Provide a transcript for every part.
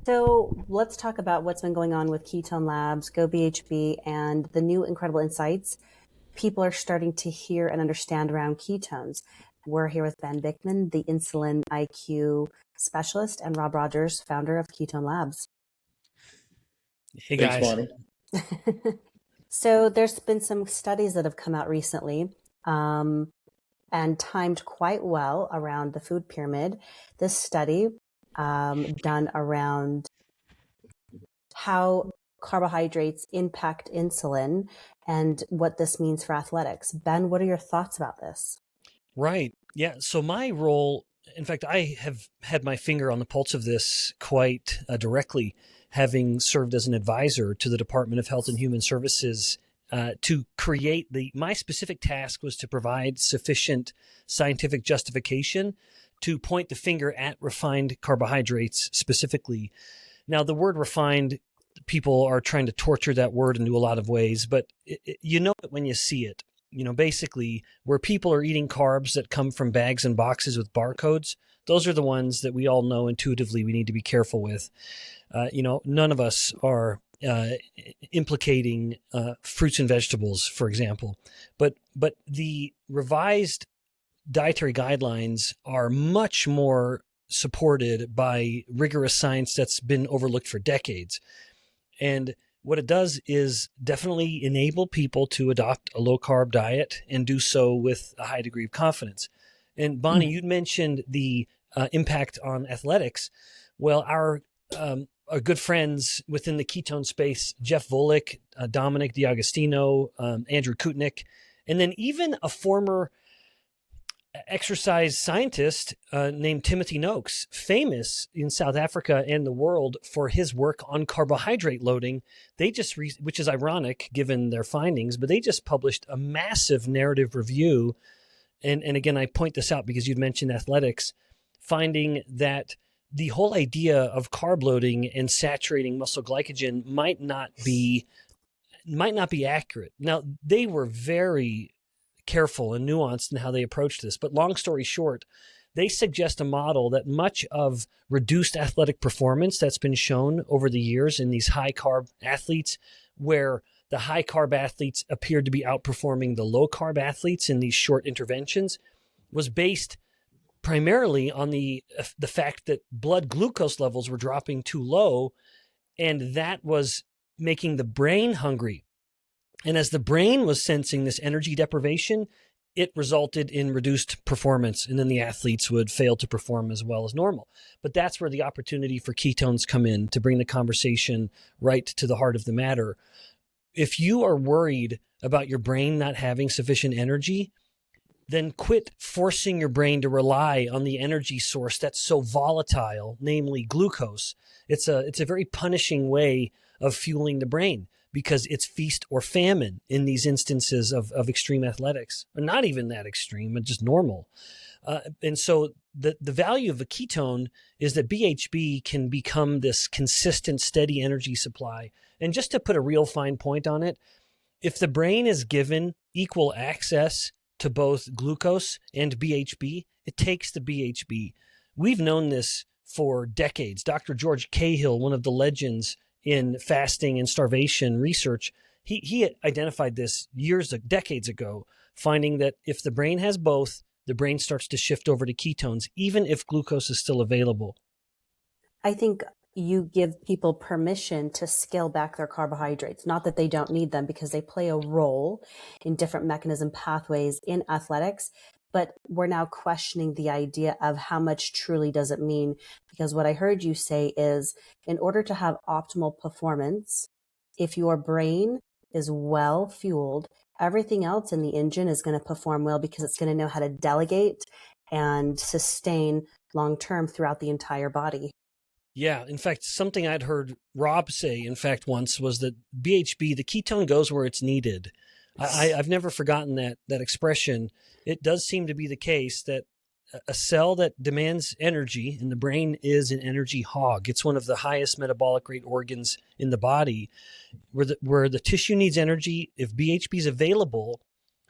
So let's talk about what's been going on with Ketone Labs, Go BHB, and the new incredible insights people are starting to hear and understand around ketones. We're here with Ben Bikman, the insulin IQ specialist, and Rob Rogers, founder of Ketone Labs. Hey Thanks, guys. Bonnie. So there's been some studies that have come out recently and timed quite well around the food pyramid. This study done around how carbohydrates impact insulin and what this means for athletics. Ben, what are your thoughts about this? Right. Yeah. So my role, in fact, I have had my finger on the pulse of this quite directly, having served as an advisor to the Department of Health and Human Services to create my specific task was to provide sufficient scientific justification to point the finger at refined carbohydrates specifically. Now, the word refined, people are trying to torture that word in a lot of ways, but you know it when you see it. You know, basically, where people are eating carbs that come from bags and boxes with barcodes, those are the ones that we all know intuitively we need to be careful with. None of us are implicating fruits and vegetables, for example. But the revised dietary guidelines are much more supported by rigorous science that's been overlooked for decades. And what it does is definitely enable people to adopt a low carb diet and do so with a high degree of confidence. And Bonnie, you'd mentioned the impact on athletics. Well, our good friends within the ketone space, Jeff Volek, Dominic D'Agostino, Andrew Kutnick, and then even a former exercise scientist named Timothy Noakes, famous in South Africa and the world for his work on carbohydrate loading. They just, which is ironic given their findings, but they just published a massive narrative review. And again, I point this out because you'd mentioned athletics, finding that the whole idea of carb loading and saturating muscle glycogen might not be accurate. Now, they were very careful and nuanced in how they approach this. But long story short, they suggest a model that much of reduced athletic performance that's been shown over the years in these high carb athletes, where the high carb athletes appeared to be outperforming the low carb athletes in these short interventions, was based primarily on the fact that blood glucose levels were dropping too low, and that was making the brain hungry. And as the brain was sensing this energy deprivation, it resulted in reduced performance, and then the athletes would fail to perform as well as normal. But that's where the opportunity for ketones come in to bring the conversation right to the heart of the matter. If you are worried about your brain not having sufficient energy, then quit forcing your brain to rely on the energy source that's so volatile, namely glucose. It's a very punishing way of fueling the brain, because it's feast or famine in these instances of extreme athletics, or not even that extreme, but just normal. And so the value of a ketone is that BHB can become this consistent, steady energy supply. And just to put a real fine point on it, if the brain is given equal access to both glucose and BHB, it takes the BHB. We've known this for decades. Dr. George Cahill, one of the legends in fasting and starvation research, he identified this decades ago, finding that if the brain has both, the brain starts to shift over to ketones, even if glucose is still available. I think you give people permission to scale back their carbohydrates, not that they don't need them, because they play a role in different mechanism pathways in athletics. But we're now questioning the idea of how much truly does it mean? Because what I heard you say is, in order to have optimal performance, if your brain is well fueled, everything else in the engine is going to perform well, because it's going to know how to delegate and sustain long-term throughout the entire body. Yeah. In fact, something I'd heard Rob say, in fact, once, was that BHB, the ketone goes where it's needed. I've never forgotten that expression. It does seem to be the case that a cell that demands energy, and the brain is an energy hog. It's one of the highest metabolic rate organs in the body, where the tissue needs energy. If BHB is available,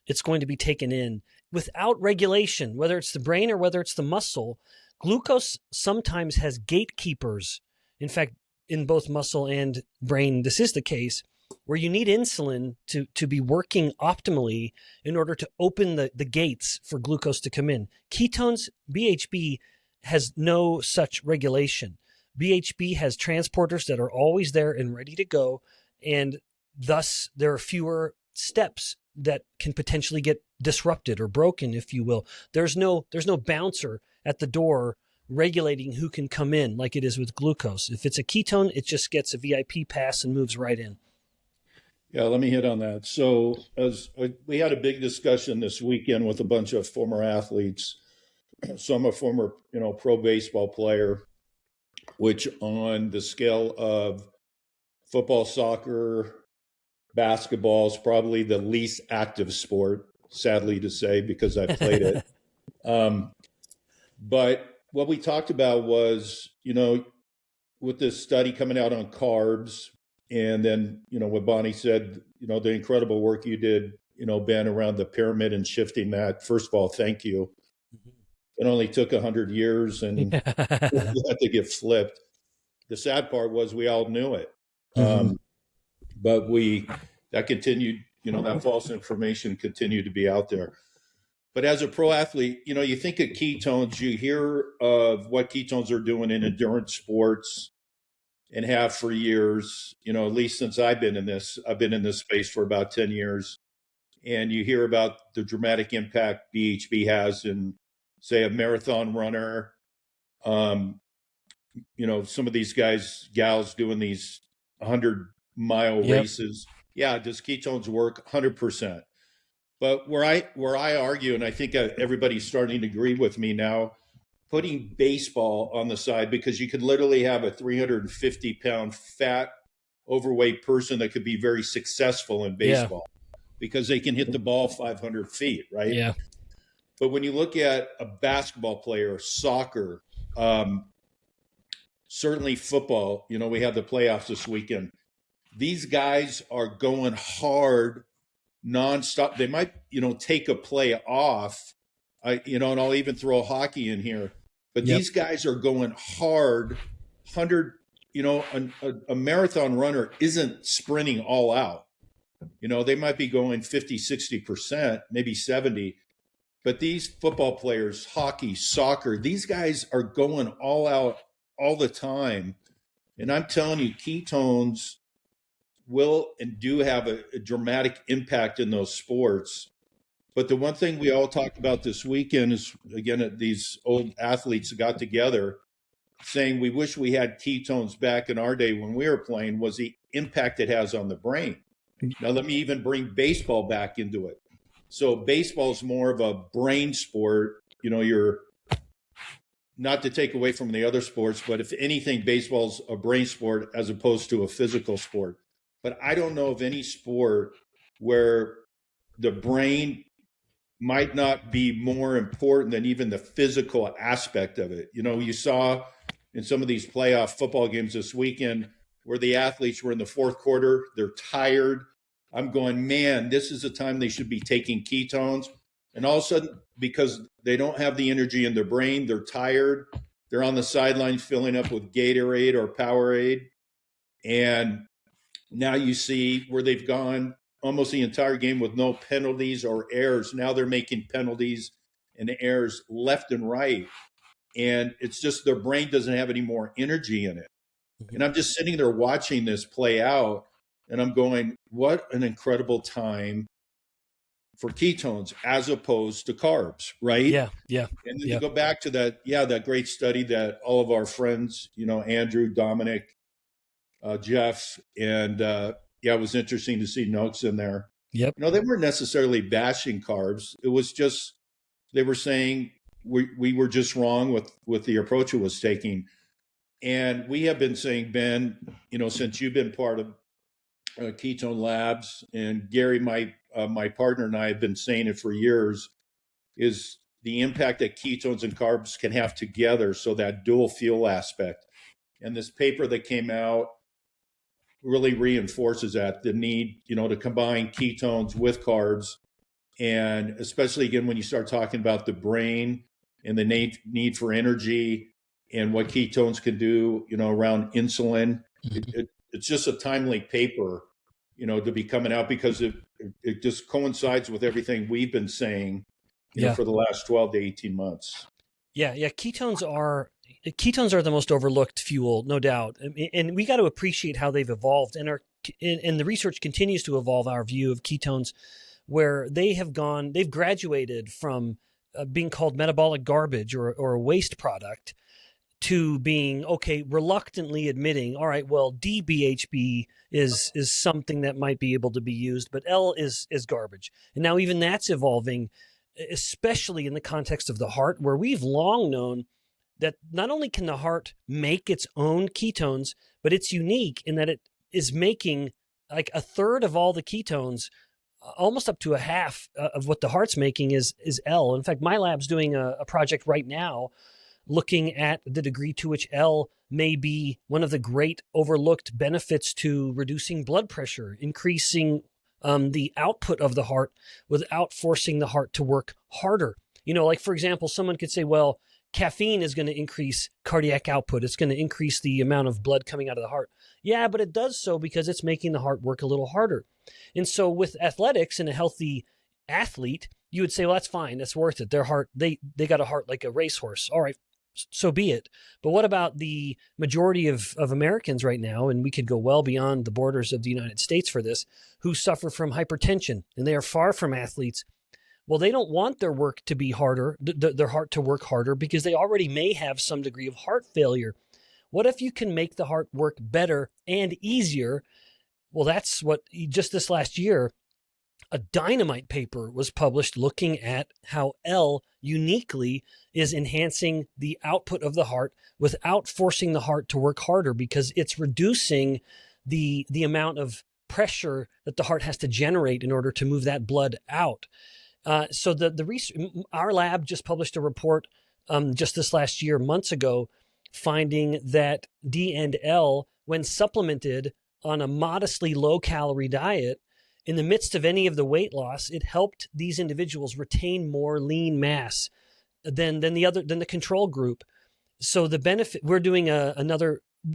it's going to be taken in without regulation, whether it's the brain or whether it's the muscle. Glucose sometimes has gatekeepers. In fact, in both muscle and brain, this is the case, where you need insulin to be working optimally in order to open the gates for glucose to come in. Ketones, BHB, has no such regulation. BHB has transporters that are always there and ready to go, and thus there are fewer steps that can potentially get disrupted or broken, if you will. There's no bouncer at the door regulating who can come in like it is with glucose. If it's a ketone, it just gets a VIP pass and moves right in. Yeah, let me hit on that. So as we had a big discussion this weekend with a bunch of former athletes. So I'm a former, pro baseball player, which on the scale of football, soccer, basketball is probably the least active sport, sadly to say, because I played it. But what we talked about was, with this study coming out on carbs, and then, what Bonnie said, the incredible work you did, Ben, around the pyramid and shifting that. First of all, thank you. It only took 100 years and had to get flipped. The sad part was we all knew it. But that continued, that false information continued to be out there. But as a pro athlete, you think of ketones, you hear of what ketones are doing in endurance sports and have for years, at least since I've been in this space for about 10 years. And you hear about the dramatic impact BHB has in, say, a marathon runner, some of these gals doing these 100-mile races. Yeah, does ketones work? 100%. But where I argue, and I think everybody's starting to agree with me now, putting baseball on the side, because you could literally have a 350-pound fat, overweight person that could be very successful in baseball because they can hit the ball 500 feet, right? Yeah. But when you look at a basketball player, soccer, certainly football, we have the playoffs this weekend. These guys are going hard nonstop. They might, take a play off, and I'll even throw hockey in here. But these guys are going hard, 100, a marathon runner isn't sprinting all out. They might be going 50, 60%, maybe 70. But these football players, hockey, soccer, these guys are going all out all the time. And I'm telling you, ketones will and do have a dramatic impact in those sports. But the one thing we all talked about this weekend is, again, these old athletes got together saying we wish we had ketones back in our day when we were playing, was the impact it has on the brain. Now, let me even bring baseball back into it. So baseball is more of a brain sport. You're not to take away from the other sports, but if anything, baseball's a brain sport as opposed to a physical sport. But I don't know of any sport where the brain might not be more important than even the physical aspect of it. You saw in some of these playoff football games this weekend where the athletes were in the fourth quarter, they're tired. I'm going, man, this is the time they should be taking ketones. And all of a sudden, because they don't have the energy in their brain, they're tired. They're on the sidelines filling up with Gatorade or Powerade. And now you see where they've gone almost the entire game with no penalties or errors. Now they're making penalties and errors left and right. And it's just their brain doesn't have any more energy in it. And I'm just sitting there watching this play out, and I'm going, what an incredible time for ketones as opposed to carbs, right? Yeah. And then to go back to that great study that all of our friends, Andrew, Dominic, Jeff, and it was interesting to see Noakes in there. Yep. They weren't necessarily bashing carbs. It was just, they were saying we were just wrong with the approach it was taking. And we have been saying, Ben, since you've been part of Ketone Labs, and Gary, my partner, and I have been saying it for years, is the impact that ketones and carbs can have together. So that dual fuel aspect. And this paper that came out really reinforces that, the need, to combine ketones with carbs. And especially, again, when you start talking about the brain and the need for energy and what ketones can do, around insulin. it's just a timely paper, to be coming out, because it just coincides with everything we've been saying, for the last 12 to 18 months. Yeah. Ketones are the most overlooked fuel, no doubt. And we got to appreciate how they've evolved, and the research continues to evolve our view of ketones, where they've graduated from being called metabolic garbage or a waste product to being, reluctantly admitting, all right, well, DBHB is something that might be able to be used, but L is garbage. And now even that's evolving, especially in the context of the heart, where we've long known that not only can the heart make its own ketones, but it's unique in that it is making like a third of all the ketones, almost up to a half of what the heart's making is L. In fact, my lab's doing a project right now looking at the degree to which L may be one of the great overlooked benefits to reducing blood pressure, increasing the output of the heart without forcing the heart to work harder. Like, for example, someone could say, well, caffeine is going to increase cardiac output. It's going to increase the amount of blood coming out of the heart. Yeah, but it does so because it's making the heart work a little harder. And so with athletics and a healthy athlete, you would say, well, that's fine. That's worth it. Their heart, they got a heart like a racehorse. All right, so be it. But what about the majority of Americans right now, and we could go well beyond the borders of the United States for this, who suffer from hypertension, and they are far from athletes? Well, they don't want their work to be harder, their heart to work harder, because they already may have some degree of heart failure. What if you can make the heart work better and easier? Well, that's what just this last year, a dynamite paper was published looking at how L uniquely is enhancing the output of the heart without forcing the heart to work harder, because it's reducing the amount of pressure that the heart has to generate in order to move that blood out. So the research, our lab just published a report just this last year, months ago, finding that D and L, when supplemented on a modestly low-calorie diet, in the midst of any of the weight loss, it helped these individuals retain more lean mass than the control group. So the benefit, we're doing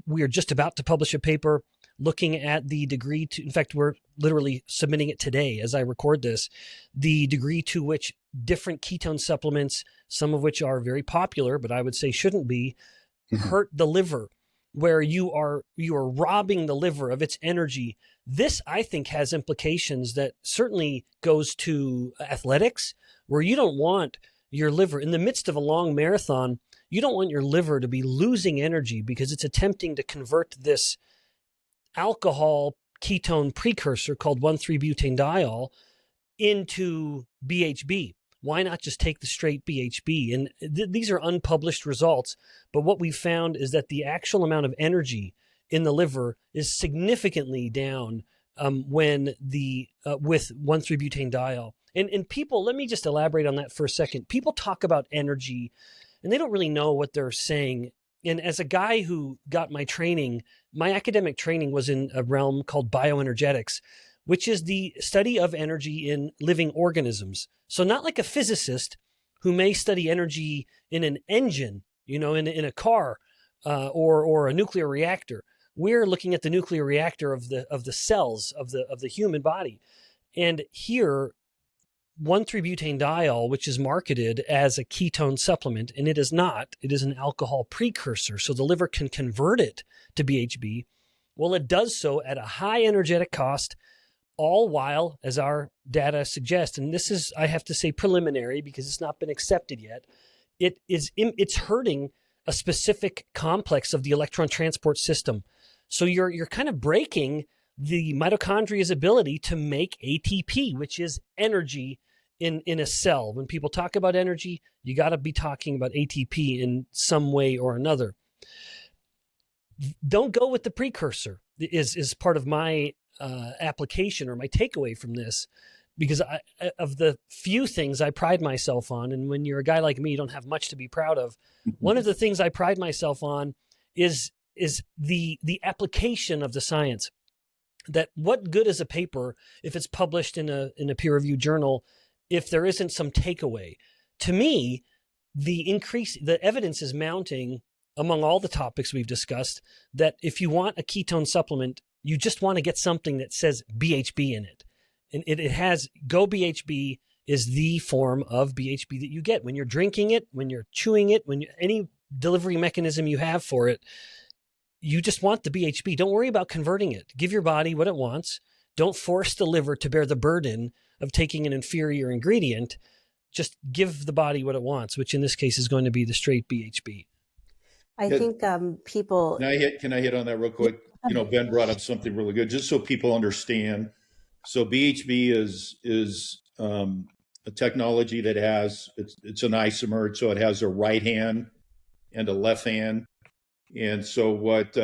we're just about to publish a paper looking at the degree to, in fact, we're literally submitting it today as I record this, the degree to which different ketone supplements, some of which are very popular, but I would say shouldn't be, hurt the liver, where you are robbing the liver of its energy. This, I think, has implications that certainly goes to athletics, where you don't want your liver, in the midst of a long marathon, you don't want your liver to be losing energy because it's attempting to convert this alcohol ketone precursor called 1,3-butanediol into BHB. Why not just take the straight BHB? And these are unpublished results, but what we found is that the actual amount of energy in the liver is significantly down when with 1,3-butanediol. And people, let me just elaborate on that for a second. People talk about energy, and they don't really know what they're saying. And as a guy who got my training, my academic training was in a realm called bioenergetics, which is the study of energy in living organisms. So not like a physicist who may study energy in an engine, in a car or a nuclear reactor. We're looking at the nuclear reactor of the cells of the human body. And here, 1,3-butanediol, which is marketed as a ketone supplement, and it is not, it is an alcohol precursor, so the liver can convert it to BHB. Well, it does so at a high energetic cost, all while, as our data suggests, and this is, I have to say, preliminary because it's not been accepted yet, it's hurting a specific complex of the electron transport system. So you're kind of breaking the mitochondria's ability to make ATP, which is energy in a cell. When people talk about energy, you got to be talking about ATP in some way or another. Don't go with the precursor is part of my application or my takeaway from this, because of the few things I pride myself on, and when you're a guy like me, you don't have much to be proud of. One of the things I pride myself on is the application of the science. That what good is a paper if it's published in a peer-reviewed journal if there isn't some takeaway? To me, the evidence is mounting among all the topics we've discussed, that if you want a ketone supplement, you just want to get something that says BHB in it. And it has Go BHB is the form of BHB that you get when you're drinking it, when you're chewing it, any delivery mechanism you have for it. You just want the BHB. Don't worry about converting it. Give your body what it wants. Don't force the liver to bear the burden of taking an inferior ingredient. Just give the body what it wants, which in this case is going to be the straight BHB. I think people. Can I hit on that real quick? Ben brought up something really good, just so people understand. So BHB is a technology that it's an isomer, so it has a right hand and a left hand. And so what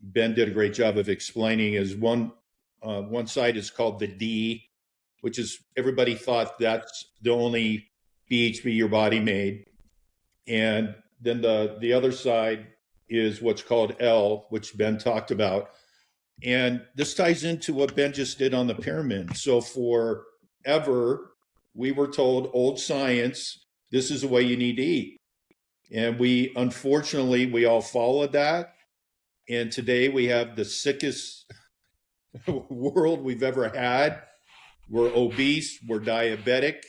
Ben did a great job of explaining is one side is called the D, which is, everybody thought that's the only BHB your body made. And then the other side is what's called L, which Ben talked about. And this ties into what Ben just did on the pyramid. So forever, we were told, old science, this is the way you need to eat. And unfortunately, we all followed that. And today we have the sickest world we've ever had. We're obese, we're diabetic,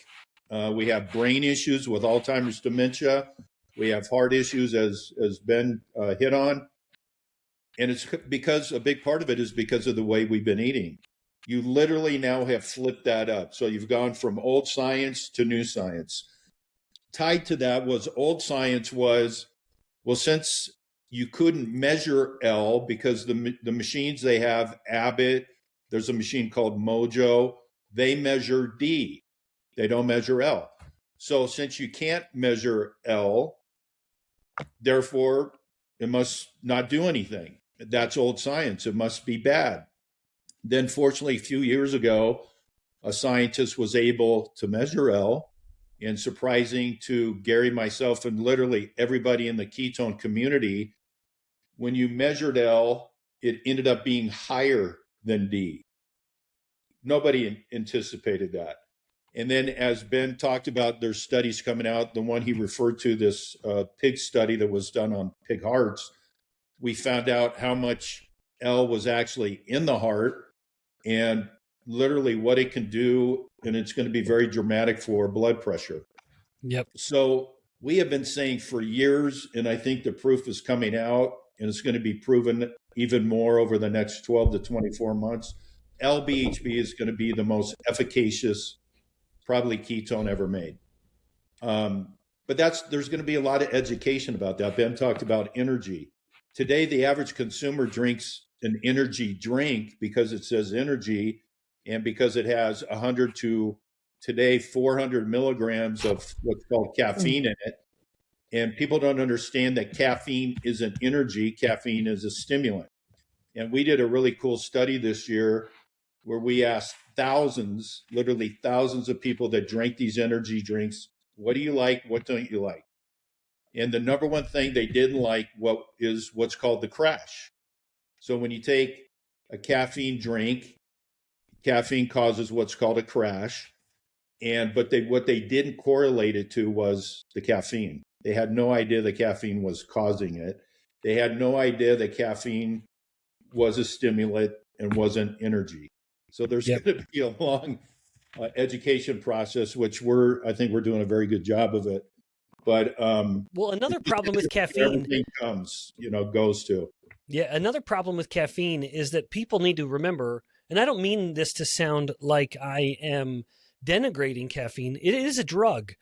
we have brain issues with Alzheimer's, dementia, we have heart issues, as Ben hit on. And it's because a big part of it is because of the way we've been eating. You literally now have flipped that up. So you've gone from old science to new science. Tied to that was old science was, well, since you couldn't measure L because the machines they have, Abbott, there's a machine called Mojo, they measure D. They don't measure L. So since you can't measure L, therefore it must not do anything. That's old science. It must be bad. Then fortunately, a few years ago, a scientist was able to measure L, and surprising to Gary, myself, and literally everybody in the ketone community, when you measured L, it ended up being higher than D. Nobody anticipated that. And then as Ben talked about, there's studies coming out, the one he referred to, this pig study that was done on pig hearts, we found out how much L was actually in the heart and literally what it can do, and it's going to be very dramatic for blood pressure. Yep. So we have been saying for years, and I think the proof is coming out, and it's going to be proven even more over the next 12 to 24 months. LBHB is going to be the most efficacious, probably ketone ever made. But there's going to be a lot of education about that. Ben talked about energy. Today, the average consumer drinks an energy drink because it says energy and because it has 100 to today 400 milligrams of what's called caffeine in it. And people don't understand that caffeine isn't energy. Caffeine is a stimulant. And we did a really cool study this year where we asked thousands, literally thousands of people that drank these energy drinks, what do you like? What don't you like? And the number one thing they didn't like what's called the crash. So when you take a caffeine drink, caffeine causes what's called a crash. But what they didn't correlate it to was the caffeine. They had no idea the caffeine was causing it. They had no idea that caffeine was a stimulant and wasn't energy. So there's going to be a long education process, which I think we're doing a very good job of it. But well, another problem with caffeine goes to. Yeah, another problem with caffeine is that people need to remember, and I don't mean this to sound like I am denigrating caffeine. It is a drug.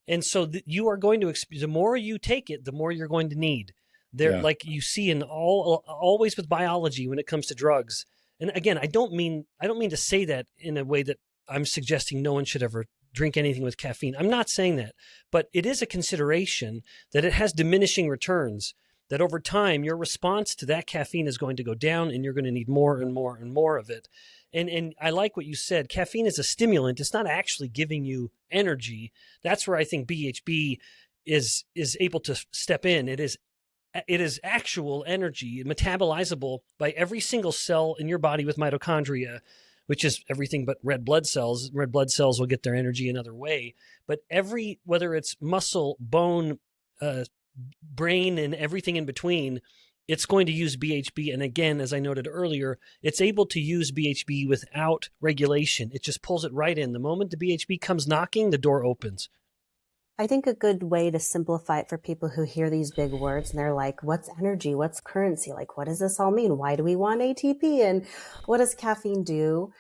And so you are going to, the more you take it, the more you're going to need. Like you see always with biology when it comes to drugs. And again, I don't mean to say that in a way that I'm suggesting no one should ever drink anything with caffeine. I'm not saying that, but it is a consideration that it has diminishing returns, that over time your response to that caffeine is going to go down and you're going to need more and more and more of it. And I like what you said. Caffeine is a stimulant. It's not actually giving you energy. That's where I think BHB is able to step in. It is actual energy, metabolizable by every single cell in your body with mitochondria, which is everything but red blood cells. Red blood cells will get their energy another way. But whether it's muscle, bone, brain and everything in between, it's going to use BHB. And again, as I noted earlier, it's able to use BHB without regulation. It just pulls it right in. The moment the BHB comes knocking, the door opens. I think a good way to simplify it for people who hear these big words and they're like, what's energy? What's currency? Like, what does this all mean? Why do we want ATP? And what does caffeine do?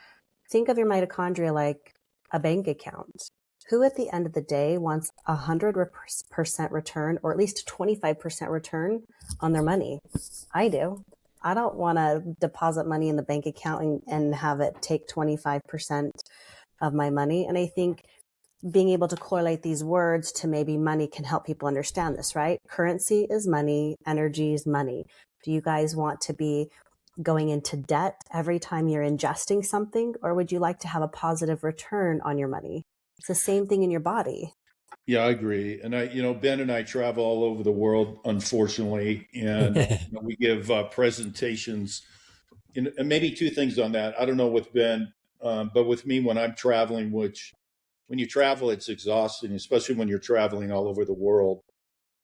Think of your mitochondria like a bank account. Who at the end of the day wants 100% return, or at least 25% return on their money? I do. I don't want to deposit money in the bank account and have it take 25% of my money. And I think being able to correlate these words to maybe money can help people understand this, right? Currency is money, energy is money. Do you guys want to be going into debt every time you're ingesting something, or would you like to have a positive return on your money? It's the same thing in your body. Yeah, I agree. And Ben and I travel all over the world, unfortunately, and we give presentations. And maybe two things on that. I don't know with Ben, but with me, when I'm traveling, when you travel, it's exhausting, especially when you're traveling all over the world.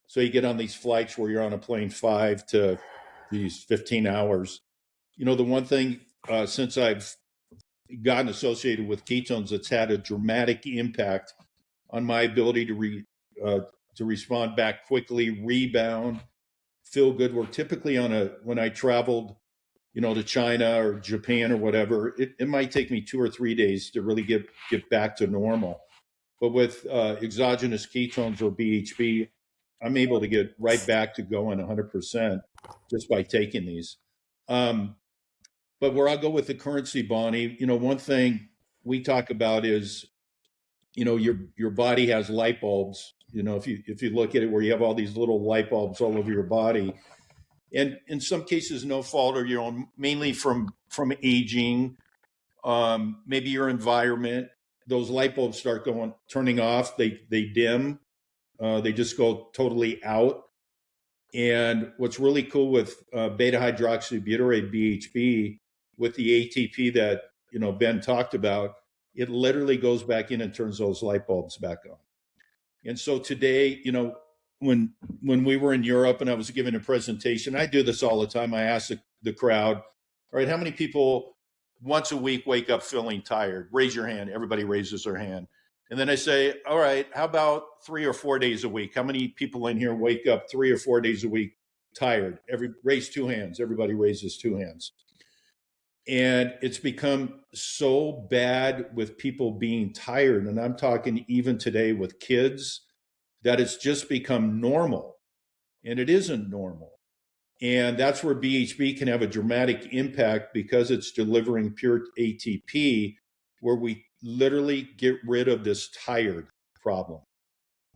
So you get on these flights where you're on a plane 5 to 15 hours. The one thing since I've gotten associated with ketones, it's had a dramatic impact on my ability to respond back quickly, rebound, feel good. We're typically when I traveled, to China or Japan or whatever, it might take me 2 or 3 days to really get back to normal. But with exogenous ketones or BHB, I'm able to get right back to going 100% just by taking these. But where I'll go with the currency, Bonnie, one thing we talk about is, your body has light bulbs. If you look at it, where you have all these little light bulbs all over your body, and in some cases, no fault of your own, mainly from aging, maybe your environment. Those light bulbs start turning off. They dim. They just go totally out. And what's really cool with beta-hydroxybutyrate (BHB) with the ATP that Ben talked about, it literally goes back in and turns those light bulbs back on. And so today, when we were in Europe and I was giving a presentation, I do this all the time. I ask the crowd, all right, how many people once a week wake up feeling tired? Raise your hand. Everybody raises their hand. And then I say, all right, how about 3 or 4 days a week? How many people in here wake up 3 or 4 days a week tired? Raise 2 hands. Everybody raises 2 hands. And it's become so bad with people being tired. And I'm talking even today with kids, that it's just become normal. And it isn't normal. And that's where BHB can have a dramatic impact, because it's delivering pure ATP, where we literally get rid of this tired problem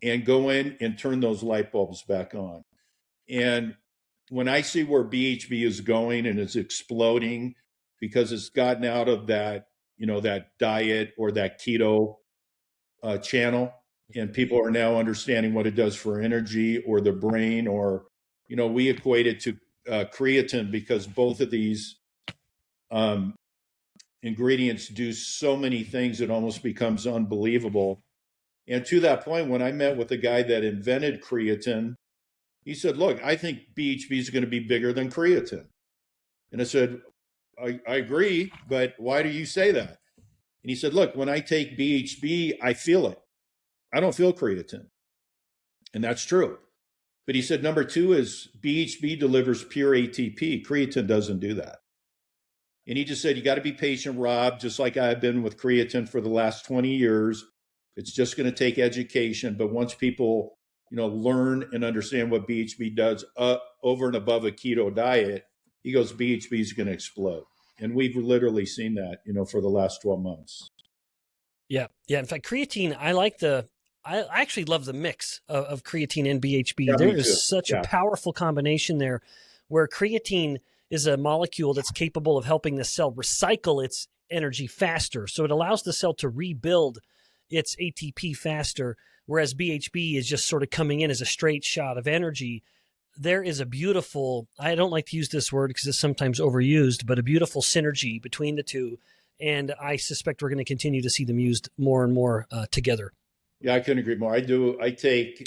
and go in and turn those light bulbs back on. And when I see where BHB is going and it's exploding, because it's gotten out of that, that diet or that keto channel, and people are now understanding what it does for energy or the brain, or, we equate it to creatine, because both of these ingredients do so many things, it almost becomes unbelievable. And to that point, when I met with the guy that invented creatine, he said, look, I think BHB is going to be bigger than creatine. And I said, I agree, but why do you say that? And he said, look, when I take BHB, I feel it. I don't feel creatine. And that's true. But he said, number 2 is BHB delivers pure ATP. Creatine doesn't do that. And he just said, you got to be patient, Rob, just like I've been with creatine for the last 20 years. It's just going to take education. But once people, learn and understand what BHB does over and above a keto diet, he goes, BHB is going to explode. And we've literally seen that, for the last 12 months. Yeah. Yeah. In fact, creatine, I actually love the mix of creatine and BHB. Yeah, there is such a powerful combination there, where creatine is a molecule that's capable of helping the cell recycle its energy faster. So it allows the cell to rebuild its ATP faster, whereas BHB is just sort of coming in as a straight shot of energy. There is a beautiful, I don't like to use this word because it's sometimes overused, but a beautiful synergy between the two. And I suspect we're going to continue to see them used more and more together. Yeah, I couldn't agree more. I take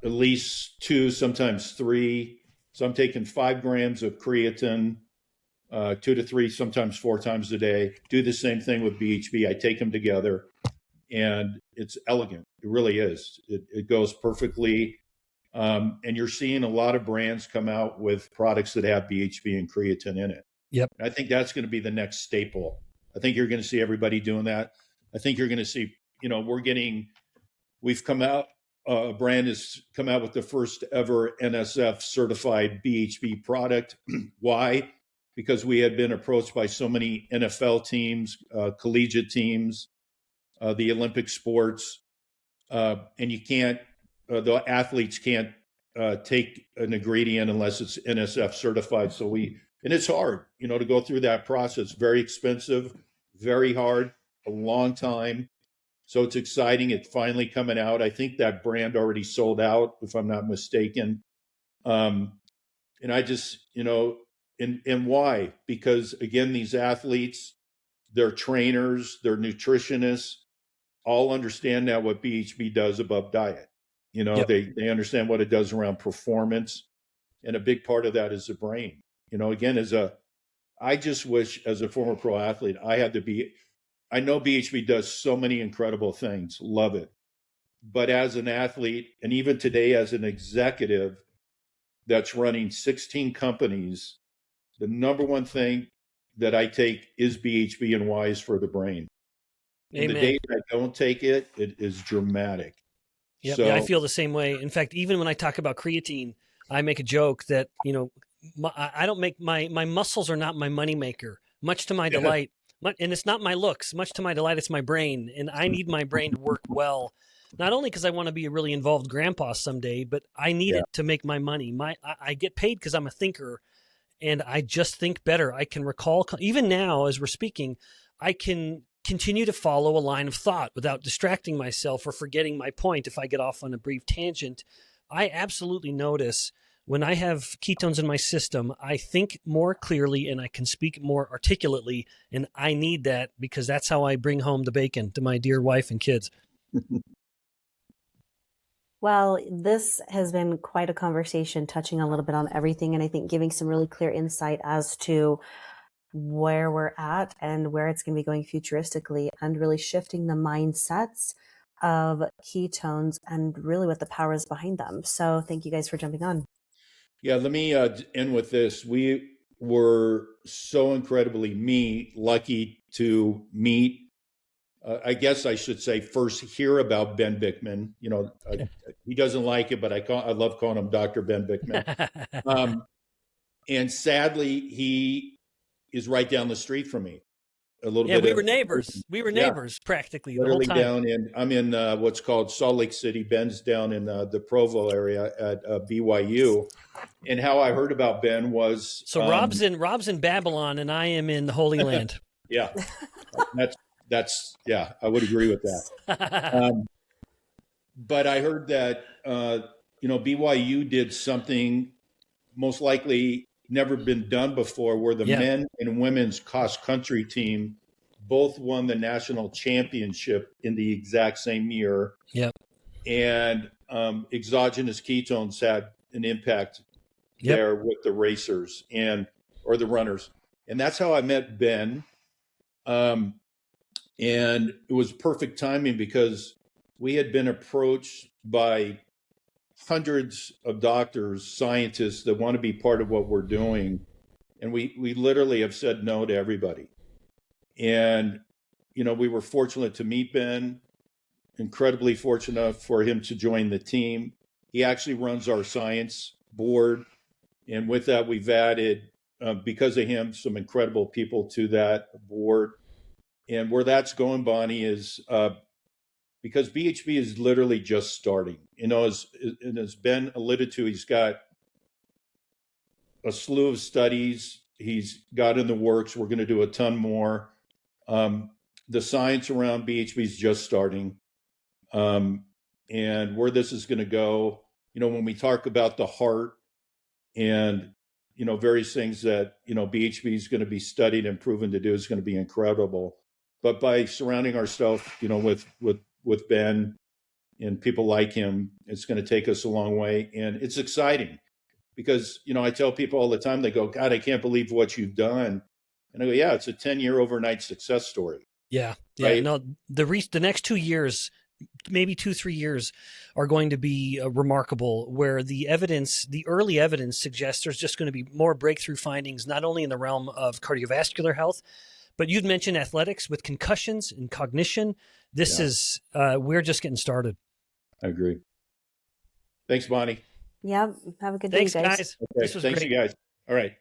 at least 2, sometimes 3. So I'm taking 5 grams of creatine, 2 to 3, sometimes 4 times a day. Do the same thing with BHB. I take them together, and it's elegant. It really is. It goes perfectly. And you're seeing a lot of brands come out with products that have BHB and creatine in it. Yep. And I think that's going to be the next staple. I think you're going to see everybody doing that. I think you're going to see, we've come out, a brand has come out with the first ever NSF certified BHB product. Why? Because we had been approached by so many NFL teams, collegiate teams, the Olympic sports, and you can't, the athletes can't take an ingredient unless it's NSF certified. And it's hard, to go through that process. Very expensive, very hard, a long time. So it's exciting. It's finally coming out. I think that brand already sold out, if I'm not mistaken. And I just, and why? Because again, these athletes, their trainers, their nutritionists, all understand now what BHB does above diet. Yep. They understand what it does around performance. And a big part of that is the brain. Again, I just wish as a former pro athlete, I know BHB does so many incredible things, love it. But as an athlete, and even today as an executive that's running 16 companies, the number one thing that I take is BHB, and why is for the brain. And the days I don't take it, it is dramatic. Yep. Yeah, I feel the same way. In fact, even when I talk about creatine, I make a joke that, I don't make my muscles are not my moneymaker, much to my delight. And it's not my looks, much to my delight, it's my brain. And I need my brain to work well, not only because I want to be a really involved grandpa someday, but I need it to make my money. I get paid because I'm a thinker, and I just think better. I can recall, even now as we're speaking, I can continue to follow a line of thought without distracting myself or forgetting my point if I get off on a brief tangent. I absolutely notice when I have ketones in my system, I think more clearly and I can speak more articulately, and I need that because that's how I bring home the bacon to my dear wife and kids. Well, this has been quite a conversation, touching a little bit on everything, and I think giving some really clear insight as to where we're at and where it's going to be going futuristically, and really shifting the mindsets of ketones and really what the power is behind them. So thank you guys for jumping on. Yeah, let me end with this. We were so incredibly lucky to meet, I guess I should say first hear about Ben Bikman. He doesn't like it, but I love calling him Dr. Ben Bikman. And sadly, he is right down the street from me. A little bit. We were neighbors. We were neighbors practically literally the whole time. I'm in what's called Salt Lake City. Ben's down in the Provo area at BYU. And how I heard about Ben was Rob's in Babylon, and I am in the Holy Land. Yeah, that's I would agree with that. But I heard that BYU did something most likely never been done before, where the men and women's cross country team both won the national championship in the exact same year. Yep. And exogenous ketones had an impact there with the racers or the runners. And that's how I met Ben. And it was perfect timing because we had been approached by hundreds of doctors, scientists that want to be part of what we're doing. And we literally have said no to everybody. And, we were fortunate to meet Ben, incredibly fortunate for him to join the team. He actually runs our science board. And with that, we've added, because of him, some incredible people to that board. And where that's going, Bonnie, is because BHB is literally just starting. As Ben alluded to, he's got a slew of studies he's got in the works. We're going to do a ton more. The science around BHB is just starting. And where this is going to go, when we talk about the heart and, various things that, BHB is going to be studied and proven to do is going to be incredible. But by surrounding ourselves, with Ben, and people like him. It's going to take us a long way. And it's exciting because, I tell people all the time, they go, God, I can't believe what you've done. And I go, yeah, it's a 10-year overnight success story. Yeah. Right? No, the next 2 years, maybe 2-3 years, are going to be remarkable, where the early evidence suggests there's just going to be more breakthrough findings, not only in the realm of cardiovascular health, but you'd mentioned athletics with concussions and cognition. This is, we're just getting started. I agree. Thanks, Bonnie. Yeah. Have a good day, Thanks, guys. guys. Okay. This was Thanks, great. you guys. All right.